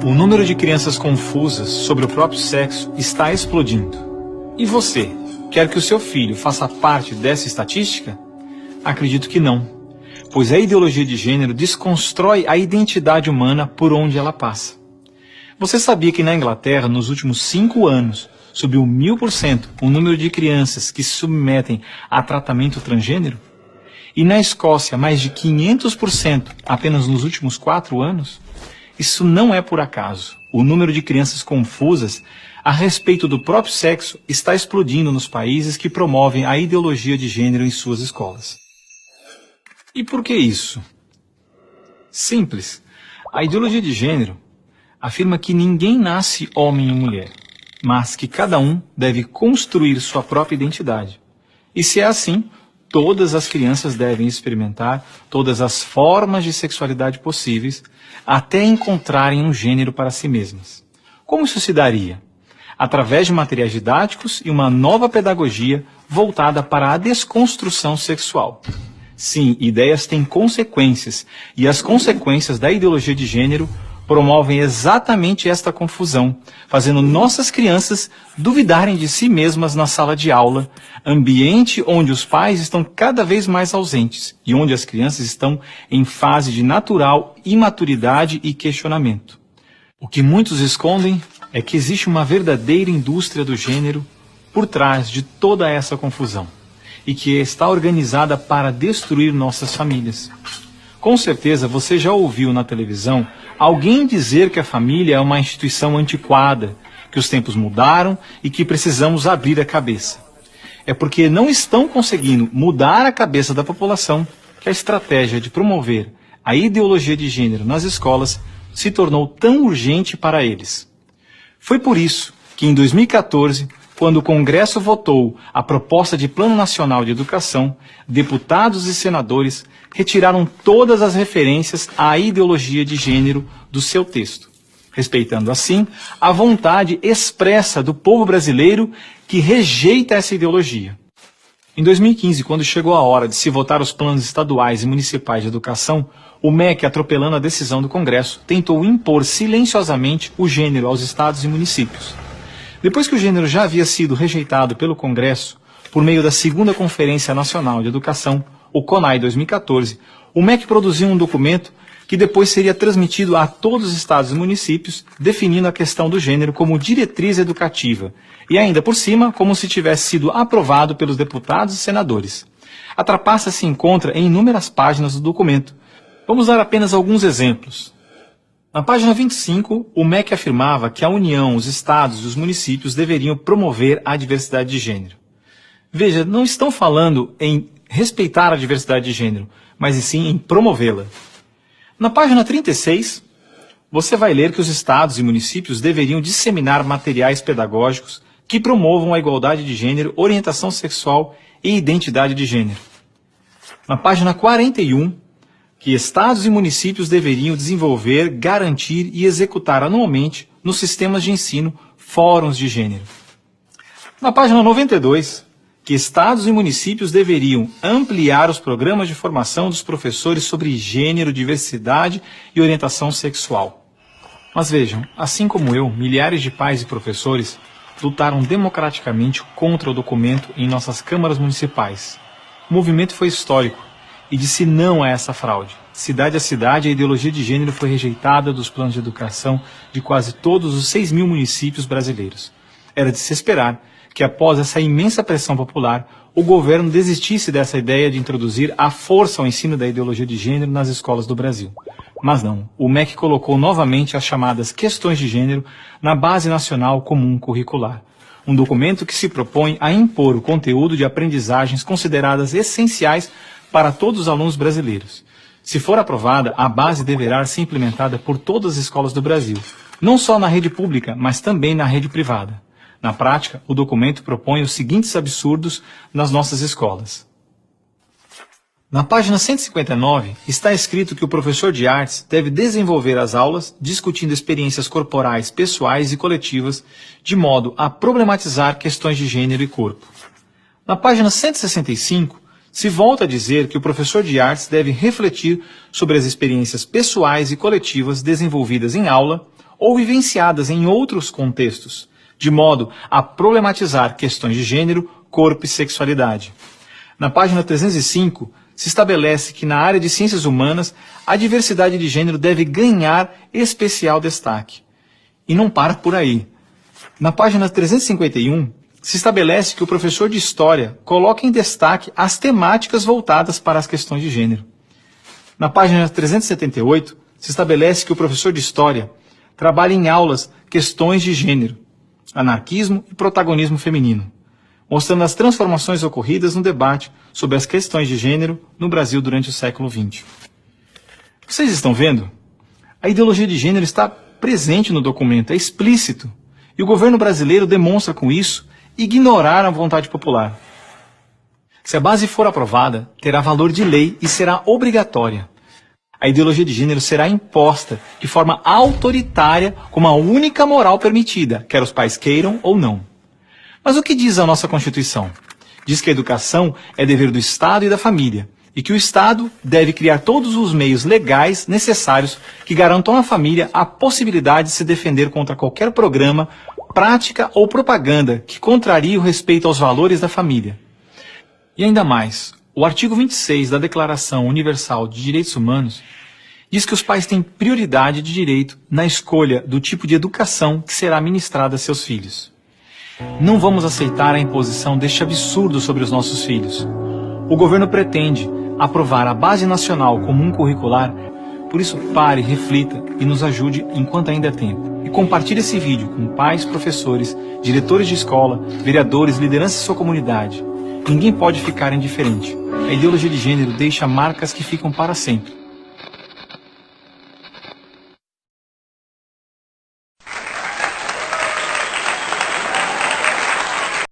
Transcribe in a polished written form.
O número de crianças confusas sobre o próprio sexo está explodindo. E você, quer que o seu filho faça parte dessa estatística? Acredito que não, pois a ideologia de gênero desconstrói a identidade humana por onde ela passa. Você sabia que na Inglaterra, nos últimos 5 anos, subiu 1000% o número de crianças que se submetem a tratamento transgênero? E na Escócia, mais de 500% apenas nos últimos 4 anos? Isso não é por acaso. O número de crianças confusas a respeito do próprio sexo está explodindo nos países que promovem a ideologia de gênero em suas escolas. E por que isso? Simples. A ideologia de gênero afirma que ninguém nasce homem ou mulher, mas que cada um deve construir sua própria identidade. E se é assim, todas as crianças devem experimentar todas as formas de sexualidade possíveis até encontrarem um gênero para si mesmas. Como isso se daria? Através de materiais didáticos e uma nova pedagogia voltada para a desconstrução sexual. Sim, ideias têm consequências, e as consequências da ideologia de gênero promovem exatamente esta confusão, fazendo nossas crianças duvidarem de si mesmas na sala de aula, ambiente onde os pais estão cada vez mais ausentes e onde as crianças estão em fase de natural imaturidade e questionamento. O que muitos escondem é que existe uma verdadeira indústria do gênero por trás de toda essa confusão e que está organizada para destruir nossas famílias. Com certeza você já ouviu na televisão alguém dizer que a família é uma instituição antiquada, que os tempos mudaram e que precisamos abrir a cabeça. É porque não estão conseguindo mudar a cabeça da população que a estratégia de promover a ideologia de gênero nas escolas se tornou tão urgente para eles. Foi por isso que em 2014, quando o Congresso votou a proposta de Plano Nacional de Educação, deputados e senadores retiraram todas as referências à ideologia de gênero do seu texto, respeitando assim a vontade expressa do povo brasileiro que rejeita essa ideologia. Em 2015, quando chegou a hora de se votar os planos estaduais e municipais de educação, o MEC, atropelando a decisão do Congresso, tentou impor silenciosamente o gênero aos estados e municípios. Depois que o gênero já havia sido rejeitado pelo Congresso, por meio da segunda Conferência Nacional de Educação, o CONAE 2014, o MEC produziu um documento que depois seria transmitido a todos os estados e municípios, definindo a questão do gênero como diretriz educativa, e ainda por cima, como se tivesse sido aprovado pelos deputados e senadores. A trapaça se encontra em inúmeras páginas do documento. Vamos dar apenas alguns exemplos. Na página 25, o MEC afirmava que a União, os estados e os municípios deveriam promover a diversidade de gênero. Veja, não estão falando em respeitar a diversidade de gênero, mas sim em promovê-la. Na página 36, você vai ler que os estados e municípios deveriam disseminar materiais pedagógicos que promovam a igualdade de gênero, orientação sexual e identidade de gênero. Na página 41, que estados e municípios deveriam desenvolver, garantir e executar anualmente nos sistemas de ensino fóruns de gênero. Na página 92, que estados e municípios deveriam ampliar os programas de formação dos professores sobre gênero, diversidade e orientação sexual. Mas vejam, assim como eu, milhares de pais e professores lutaram democraticamente contra o documento em nossas câmaras municipais. O movimento foi histórico e disse não a essa fraude. Cidade a cidade, a ideologia de gênero foi rejeitada dos planos de educação de quase todos os 6.000 municípios brasileiros. Era de se esperar que após essa imensa pressão popular, o governo desistisse dessa ideia de introduzir à força o ensino da ideologia de gênero nas escolas do Brasil. Mas não, o MEC colocou novamente as chamadas questões de gênero na Base Nacional Comum Curricular, um documento que se propõe a impor o conteúdo de aprendizagens consideradas essenciais para todos os alunos brasileiros. Se for aprovada, a base deverá ser implementada por todas as escolas do Brasil, não só na rede pública, mas também na rede privada. Na prática, o documento propõe os seguintes absurdos nas nossas escolas. Na página 159, está escrito que o professor de artes deve desenvolver as aulas discutindo experiências corporais, pessoais e coletivas, de modo a problematizar questões de gênero e corpo. Na página 165, se volta a dizer que o professor de artes deve refletir sobre as experiências pessoais e coletivas desenvolvidas em aula, ou vivenciadas em outros contextos, de modo a problematizar questões de gênero, corpo e sexualidade. Na página 305, se estabelece que na área de ciências humanas, a diversidade de gênero deve ganhar especial destaque. E não para por aí. Na página 351, se estabelece que o professor de História coloca em destaque as temáticas voltadas para as questões de gênero. Na página 378, se estabelece que o professor de História trabalha em aulas questões de gênero, anarquismo e protagonismo feminino, mostrando as transformações ocorridas no debate sobre as questões de gênero no Brasil durante o século XX. Vocês estão vendo? A ideologia de gênero está presente no documento, é explícito, e o governo brasileiro demonstra com isso ignorar a vontade popular. Se a base for aprovada, terá valor de lei e será obrigatória. A ideologia de gênero será imposta de forma autoritária como a única moral permitida, quer os pais queiram ou não. Mas o que diz a nossa Constituição? Diz que a educação é dever do Estado e da família, e que o Estado deve criar todos os meios legais necessários que garantam à família a possibilidade de se defender contra qualquer programa, prática ou propaganda que contrarie o respeito aos valores da família. E ainda mais, o artigo 26 da Declaração Universal de Direitos Humanos diz que os pais têm prioridade de direito na escolha do tipo de educação que será ministrada a seus filhos. Não vamos aceitar a imposição deste absurdo sobre os nossos filhos. O governo pretende aprovar a Base Nacional Comum Curricular, por isso pare, reflita e nos ajude enquanto ainda é tempo. E compartilhe esse vídeo com pais, professores, diretores de escola, vereadores, lideranças de sua comunidade. Ninguém pode ficar indiferente. A ideologia de gênero deixa marcas que ficam para sempre.